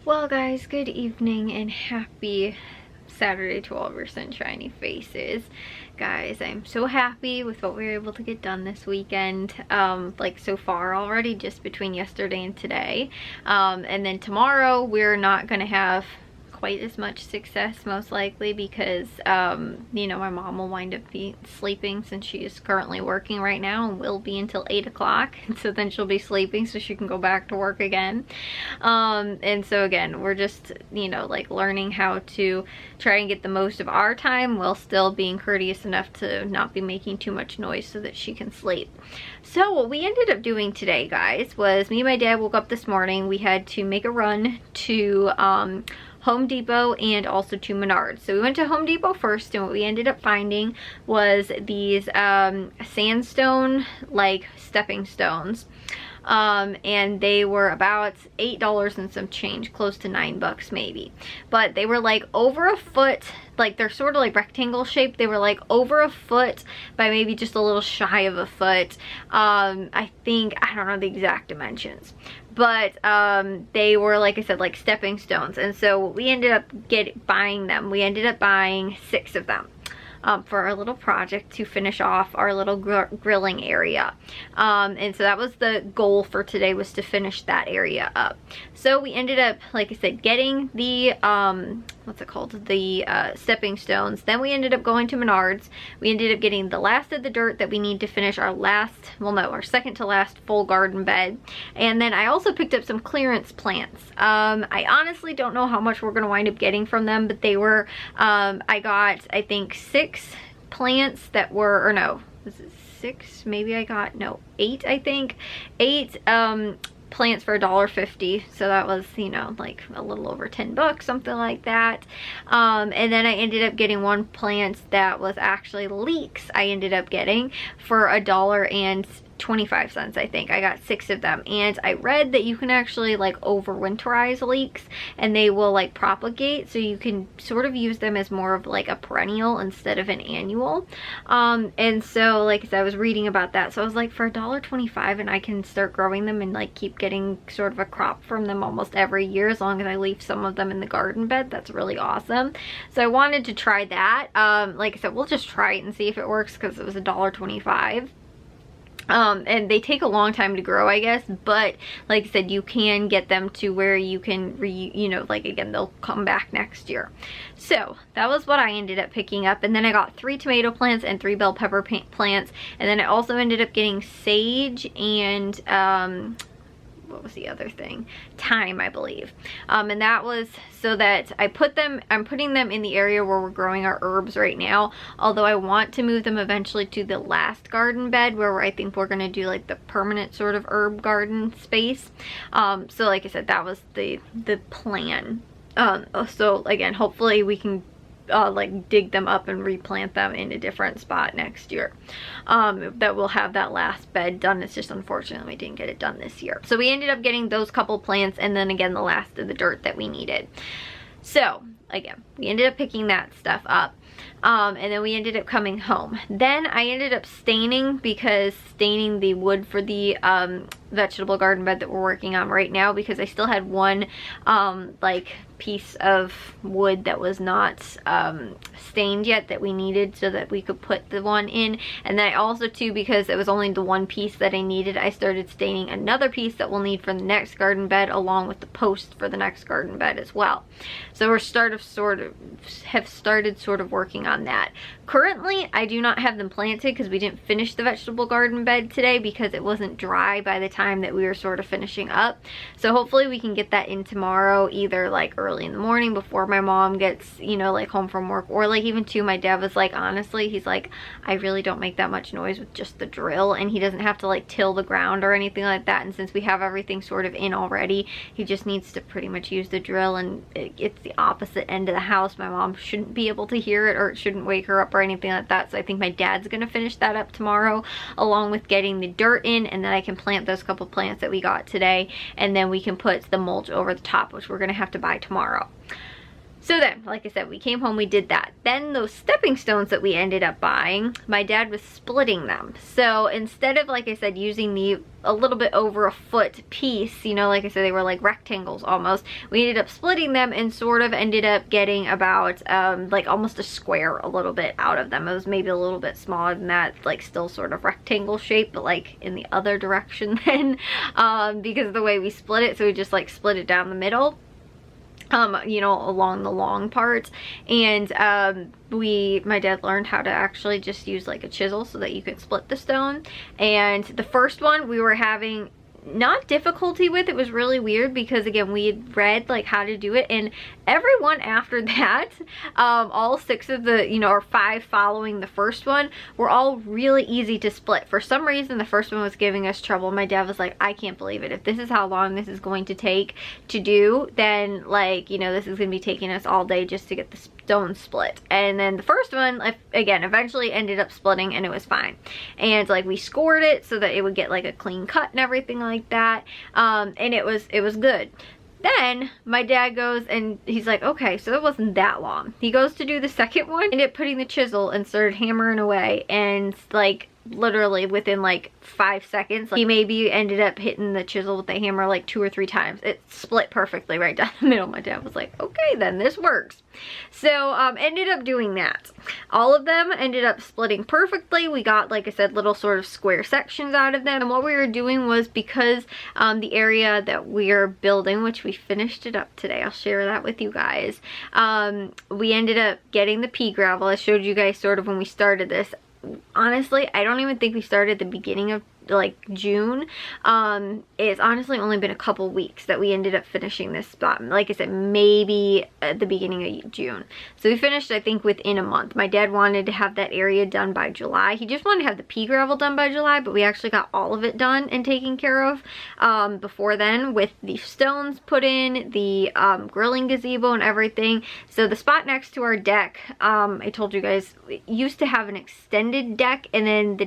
Well guys, good evening and happy Saturday to all of your sunshiny faces. Guys, I'm so happy with what we were able to get done this weekend, like so far already, just between yesterday and today. And then tomorrow we're not gonna have quite as much success, most likely, because you know, my mom will wind up sleeping since she is currently working right now and will be until 8 o'clock, and so then she'll be sleeping so she can go back to work again. And so again, we're just, you know, like learning how to try and get the most of our time while still being courteous enough to not be making too much noise so that she can sleep. So what we ended up doing today, guys, was me and my dad woke up this morning. We had to make a run to Home Depot and also to Menards. So we went to Home Depot first, and what we ended up finding was these sandstone like stepping stones. And they were about $8 and some change, close to $9 maybe. But they were like over a foot, like they're sort of like rectangle shaped. They were like over a foot by maybe just a little shy of a foot. I think, I don't know the exact dimensions, but they were, like I said, like stepping stones. And so we ended up buying them. We ended up buying 6 of them. For our little project to finish off our little grilling area. And so that was the goal for today, was to finish that area up. So we ended up, like I said, getting the, what's it called? The stepping stones. Then we ended up going to Menards. We ended up getting the last of the dirt that we need to finish our last, well no, our second to last full garden bed. And then I also picked up some clearance plants. I honestly don't know how much we're going to wind up getting from them, but they were, I got, I think 6 plants that were, or no, was it 6? Maybe I got, no, 8, I think. 8 plants for $1.50, so that was, you know, like a little over $10, something like that. And then I ended up getting 1 plant that was actually leeks. I ended up getting for $1.25, I think. I got 6 of them, and I read that you can actually like overwinterize leeks and they will like propagate, so you can sort of use them as more of like a perennial instead of an annual. And so, like I said, I was reading about that, so I was like, for $1.25 and I can start growing them and like keep getting sort of a crop from them almost every year as long as I leave some of them in the garden bed. That's really awesome. So I wanted to try that. Like I said, we'll just try it and see if it works, because it was $1.25. And they take a long time to grow, I guess, but like I said, you can get them to where you can you know, like again, they'll come back next year. So that was what I ended up picking up. And then I got 3 tomato plants and 3 bell pepper plants. And then I also ended up getting sage and what was the other thing? Thyme, I believe. And that was so that I'm putting them in the area where we're growing our herbs right now, although I want to move them eventually to the last garden bed where I think we're going to do like the permanent sort of herb garden space. So like I said, that was the plan. So again, hopefully we can like dig them up and replant them in a different spot next year. That we'll have that last bed done. It's just unfortunate we didn't get it done this year. So we ended up getting those couple plants, and then again the last of the dirt that we needed. So again, we ended up picking that stuff up. And then we ended up coming home. Then I ended up staining, because staining the wood for the vegetable garden bed that we're working on right now, because I still had one like piece of wood that was not stained yet that we needed so that we could put the one in. And then I also too, because it was only the one piece that I needed, I started staining another piece that we'll need for the next garden bed, along with the post for the next garden bed as well. So we're started sort of working on that. Currently I do not have them planted because we didn't finish the vegetable garden bed today because it wasn't dry by the time that we were sort of finishing up. So hopefully we can get that in tomorrow, either like early in the morning before my mom gets, you know, like home from work, or like even too, my dad was like, honestly, he's like, I really don't make that much noise with just the drill, and he doesn't have to like till the ground or anything like that, and since we have everything sort of in already, he just needs to pretty much use the drill, and it's the opposite end of the house. My mom shouldn't be able to hear it, or it shouldn't wake her up or anything like that. So I think my dad's gonna finish that up tomorrow, along with getting the dirt in, and then I can plant those couple plants that we got today, and then we can put the mulch over the top, which we're gonna have to buy tomorrow. So then, like I said, we came home, we did that. Then those stepping stones that we ended up buying, my dad was splitting them. So instead of, like I said, using a little bit over a foot piece, you know, like I said, they were like rectangles almost, we ended up splitting them and sort of ended up getting about like almost a square a little bit out of them. It was maybe a little bit smaller than that, like still sort of rectangle shape, but like in the other direction then, because of the way we split it. So we just like split it down the middle, you know, along the long parts. And my dad learned how to actually just use like a chisel so that you could split the stone. And the first one we were having not difficulty with. It was really weird because again, we had read like how to do it, and everyone after that, all 6 of the, you know, or 5 following the first one were all really easy to split. For some reason the first one was giving us trouble. My dad was like, I can't believe it. If this is how long this is going to take to do, then like, you know, this is gonna be taking us all day just to get the stone split. And then the first one, again, eventually ended up splitting and it was fine. And like we scored it so that it would get like a clean cut and everything like that. And it was good. Then my dad goes and he's like, okay, so it wasn't that long. He goes to do the second one, ended up putting the chisel and started hammering away, and like literally within like 5 seconds, like, he maybe ended up hitting the chisel with the hammer like 2 or 3 times. It split perfectly right down the middle. My dad was like, okay, then this works. So ended up doing that. All of them ended up splitting perfectly. We got, like I said, little sort of square sections out of them. And what we were doing was, because the area that we're building, which we finished it up today, I'll share that with you guys, we ended up getting the pea gravel. I showed you guys sort of when we started this. Honestly, I don't even think we started at the beginning of like June. It's honestly only been a couple weeks that we ended up finishing this spot. Like I said, maybe at the beginning of June. So we finished, I think, within a month. My dad wanted to have that area done by July. He just wanted to have the pea gravel done by July, but we actually got all of it done and taken care of before then, with the stones put in, the grilling gazebo and everything. So the spot next to our deck, I told you guys, used to have an extended deck, and then the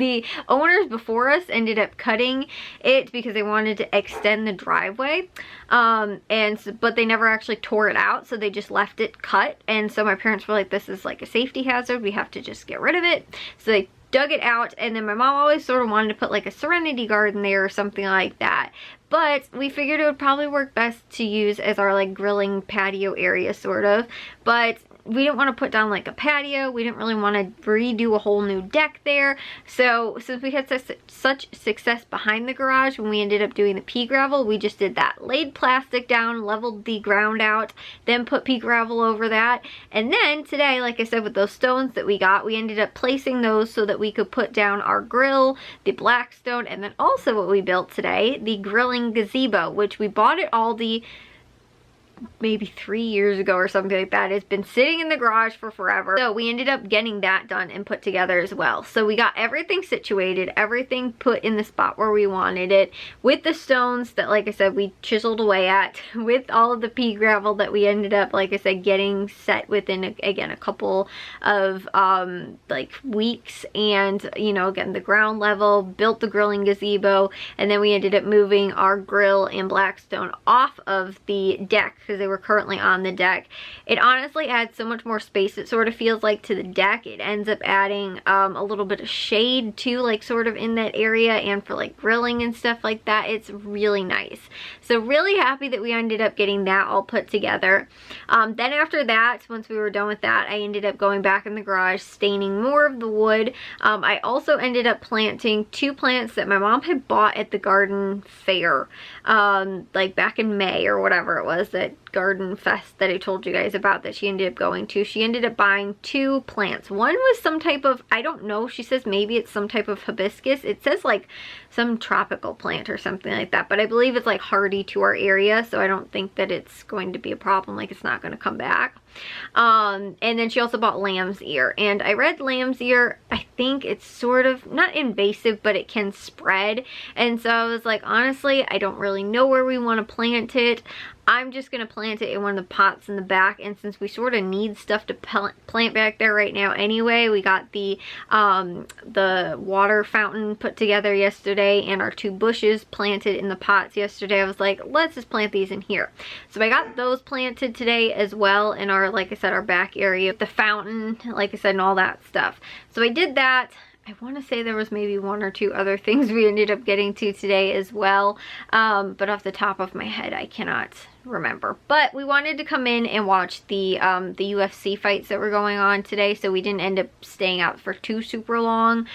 the owners before us ended up cutting it because they wanted to extend the driveway, but they never actually tore it out, so they just left it cut. And so my parents were like, this is like a safety hazard, we have to just get rid of it. So they dug it out, and then my mom always sort of wanted to put like a serenity garden there or something like that, but we figured it would probably work best to use as our like grilling patio area sort of. But we didn't want to put down like a patio. We didn't really want to redo a whole new deck there. So since we had such success behind the garage when we ended up doing the pea gravel, we just did that. Laid plastic down, leveled the ground out, then put pea gravel over that. And then today, like I said, with those stones that we got, we ended up placing those so that we could put down our grill, the black stone, and then also what we built today, the grilling gazebo, which we bought at Aldi maybe 3 years ago or something like that. It's been sitting in the garage for forever. So we ended up getting that done and put together as well. So we got everything situated, everything put in the spot where we wanted it, with the stones that, like I said, we chiseled away at, with all of the pea gravel that we ended up, like I said, getting set within, again, a couple of like weeks. And, you know, again, the ground level, built the grilling gazebo, and then we ended up moving our grill and blackstone off of the deck because they were currently on the deck. It honestly adds so much more space, it sort of feels like, to the deck. It ends up adding a little bit of shade too, like sort of in that area, and for like grilling and stuff like that. It's really nice. So really happy that we ended up getting that all put together. Then after that, once we were done with that, I ended up going back in the garage, staining more of the wood. I also ended up planting 2 plants that my mom had bought at the garden fair, like back in May or whatever it was, that garden fest that I told you guys about that she ended up going to. She ended up buying 2 plants. One was some type of, I don't know, she says maybe it's some type of hibiscus. It says like some tropical plant or something like that, but I believe it's like hardy to our area, so I don't think that it's going to be a problem, like it's not going to come back. And then she also bought lamb's ear, and I read lamb's ear, I think it's sort of not invasive, but it can spread. And so I was like, honestly, I don't really know where we want to plant it. I'm just going to plant plant it in one of the pots in the back, and since we sort of need stuff to plant back there right now anyway, we got the water fountain put together yesterday and our 2 bushes planted in the pots yesterday. I was like, let's just plant these in here. So I got those planted today as well in our, like I said, our back area, the fountain, like I said, and all that stuff. So I did that. I want to say there was maybe 1 or 2 other things we ended up getting to today as well, but off the top of my head I cannot remember. But we wanted to come in and watch the UFC fights that were going on today, so we didn't end up staying out for too super long.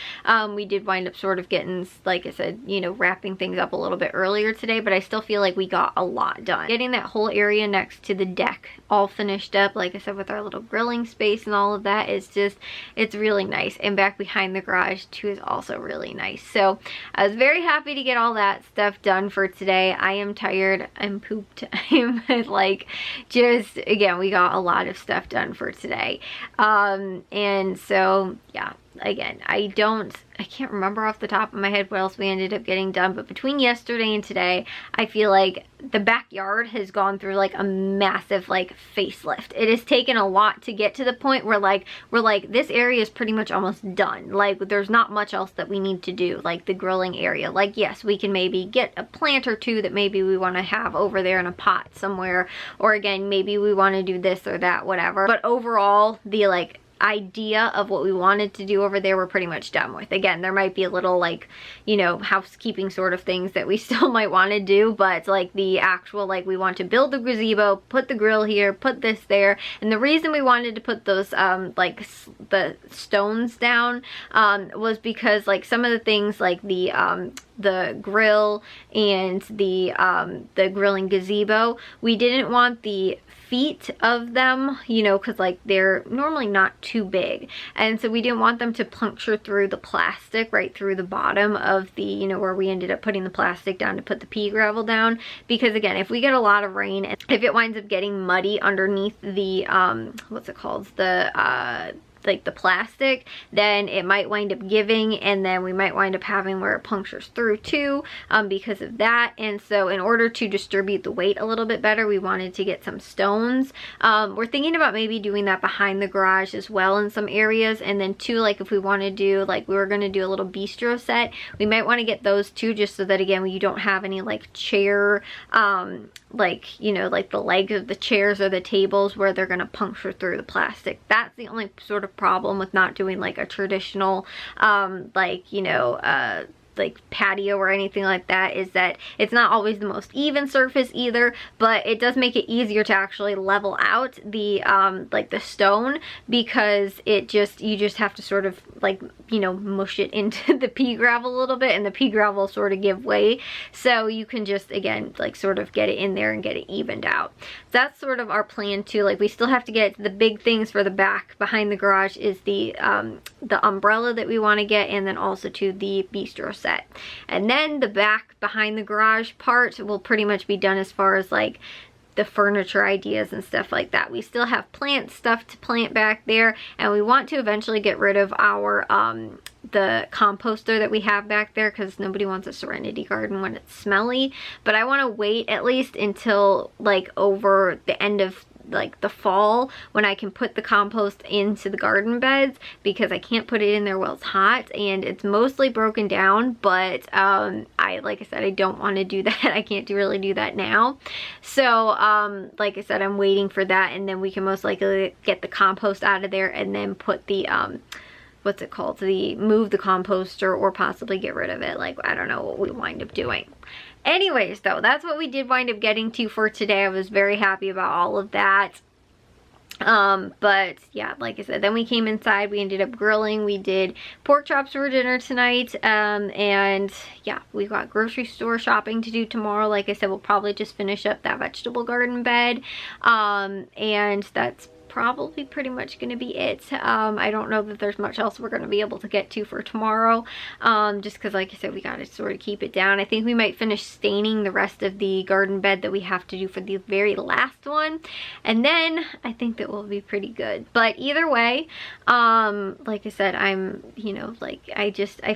We did wind up sort of getting, like I said, you know, wrapping things up a little bit earlier today, but I still feel like we got a lot done. Getting that whole area next to the deck all finished up, like I said, with our little grilling space and all of that, is just, it's really nice. And back behind the garage too is also really nice. So I was very happy to get all that stuff done for today. I am tired, I'm pooped. Like, just, again, we got a lot of stuff done for today. And so, yeah, again, I can't remember off the top of my head what else we ended up getting done, but between yesterday and today, I feel like the backyard has gone through like a massive like facelift. It has taken a lot to get to the point where we're like this area is pretty much almost done. Like, there's not much else that we need to do, like the grilling area. Like, yes, we can maybe get a plant or 2 that maybe we want to have over there in a pot somewhere, or again, maybe we want to do this or that, whatever. But overall, the like idea of what we wanted to do over there we're pretty much done with. Again, there might be a little, like, you know, housekeeping sort of things that we still might want to do, but like the actual, like, we want to build the gazebo, put the grill here, put this there. And the reason we wanted to put those like the stones down was because like some of the things like the grill and the grilling gazebo, we didn't want the feet of them, you know, because like they're normally not too big, and so we didn't want them to puncture through the plastic right through the bottom of the, you know, where we ended up putting the plastic down to put the pea gravel down. Because again, if we get a lot of rain, if it winds up getting muddy underneath the what's it called, the like the plastic, then it might wind up giving, and then we might wind up having where it punctures through too, because of that. And so in order to distribute the weight a little bit better, we wanted to get some stones. We're thinking about maybe doing that behind the garage as well in some areas. And then too, like if we want to do, like we were going to do a little bistro set, we might want to get those too, just so that again, you don't have any like chair like, you know, like the legs of the chairs or the tables where they're going to puncture through the plastic. That's the only sort of problem with not doing like a traditional like, you know, like patio or anything like that, is that it's not always the most even surface either, but it does make it easier to actually level out the like the stone, because it just, you just have to sort of like, you know, mush it into the pea gravel a little bit, and the pea gravel sort of give way, so you can just again like sort of get it in there and get it evened out. So that's sort of our plan too. Like, we still have to get the big things for the back behind the garage is the umbrella that we want to get, and then also to the bistro set. And then the back behind the garage part will pretty much be done as far as like the furniture ideas and stuff like that. We still have plant stuff to plant back there, and we want to eventually get rid of our the composter that we have back there, because nobody wants a serenity garden when it's smelly. But I want to wait at least until like over the end of like the fall, when I can put the compost into the garden beds, because I can't put it in there while it's hot and it's mostly broken down. But like I said, I don't want to do that. I can't really do that now. So like I said, I'm waiting for that, and then we can most likely get the compost out of there and then put the what's it called, move the composter, or possibly get rid of it. Like, I don't know what we wind up doing. Anyways, though, that's what we did wind up getting to for today. I was very happy about all of that. But yeah, like I said, then we came inside, we ended up grilling, we did pork chops for dinner tonight, and yeah, we got grocery store shopping to do tomorrow. Like I said, we'll probably just finish up that vegetable garden bed, and that's probably pretty much going to be it. I don't know that there's much else we're going to be able to get to for tomorrow, just because like I said, we got to sort of keep it down. I think we might finish staining the rest of the garden bed that we have to do for the very last one, and then I think that will be pretty good. But either way, like I said, I'm, you know, like I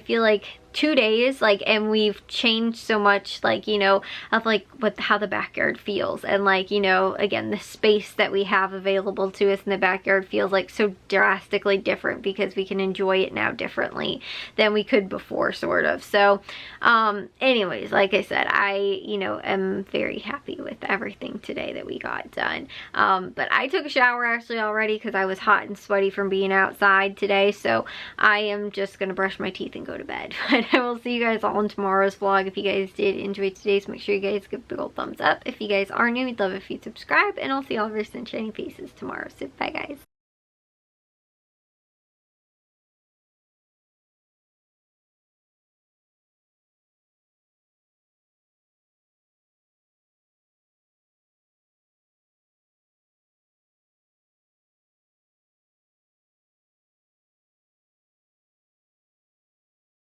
feel like 2 days, like, and we've changed so much, like, you know, of like how the backyard feels, and like, you know, again, the space that we have available to us in the backyard feels like so drastically different because we can enjoy it now differently than we could before, sort of. So anyways, like I said, I, you know, am very happy with everything today that we got done. But I took a shower actually already because I was hot and sweaty from being outside today, so I am just gonna brush my teeth and go to bed. But I will see you guys all in tomorrow's vlog. If you guys did enjoy today's, make sure you guys give a big old thumbs up. If you guys are new, we'd love if you'd subscribe, and I'll see all of your sunshiny faces tomorrow. So bye guys.